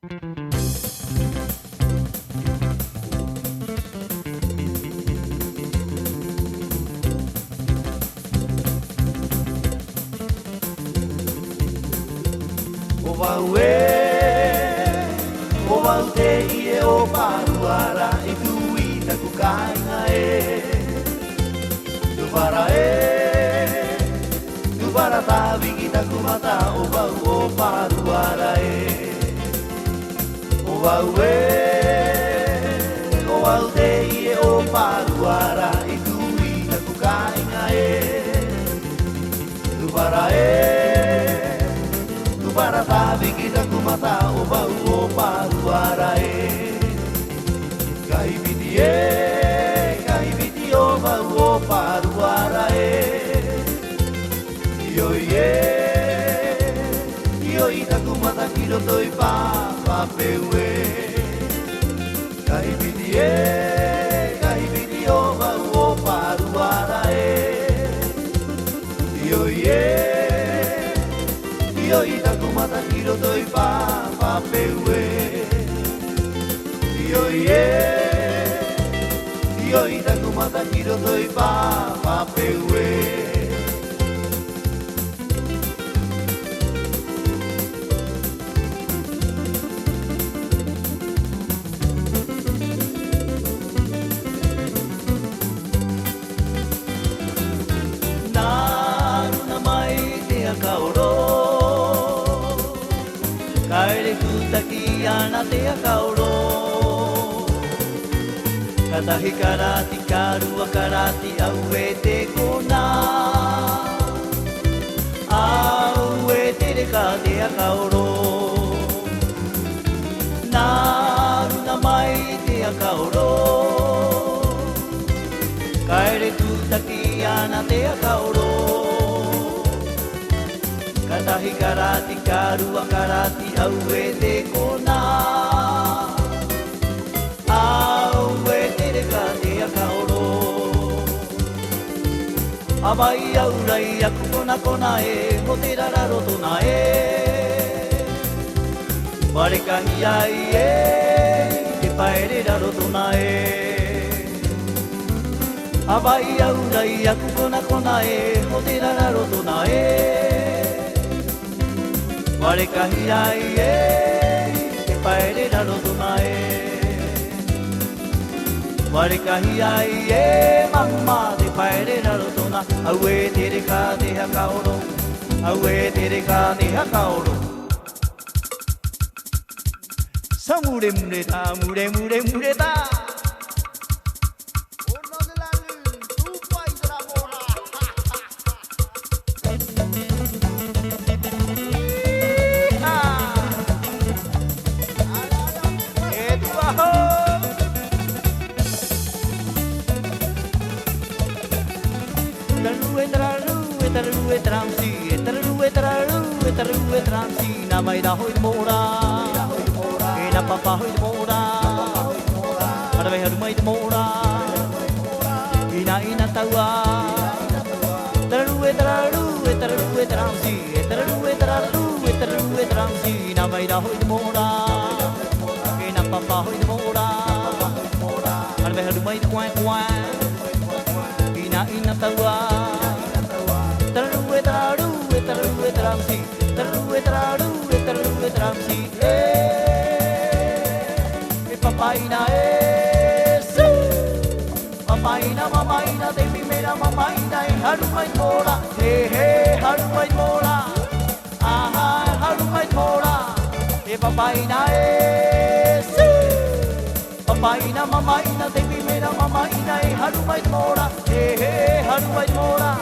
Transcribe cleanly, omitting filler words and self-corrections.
O wau te ie o paruara I tui taku kainga Tu para tawi ki taku mata o wau o paruara O wau te ie o paruara I tui taku kainga Tu para tawi ki taku mata o wau o paruara Kai viti o wau o paruara Io I taku mata ki roto I papeu Kai viti o wau o paruara Io I taku mata ki roto I papeu Io I taku mata ki roto I papeu Kaere kutaki ana te akaoro Katahi karati karua karati au e te kona Au e te reka te akaoro Nāruna mai te akaoro Kaere kutaki ana te akaoro Katahi karati karua karati au e te kona Au e te reka te akaoro Awai au rai aku kona kona Mo te rararo tona Warekahi ai Te paere raro tona Awai au rai aku kona kona Mo te rararo tona Warekahi ai Te paere raro tona Warekahi ai Mama te paere raro tona Au e te reka te hakaoro Au e te reka te hakaoro Sa mure mure ta mure mure mure ta Transi na mai da hoi mora e na papa hoi mora para vai haru mai mora ina taua transi transi na mai da hoi mora e na papa hoi mora para vai haru mai kwa ina taua transi transi papaina su papaina mamaina de primera mamaina haru mai mora haru mai mora aha haru mai mora papaina su papaina mamaina de primera mamaina haru mai mora haru mai mora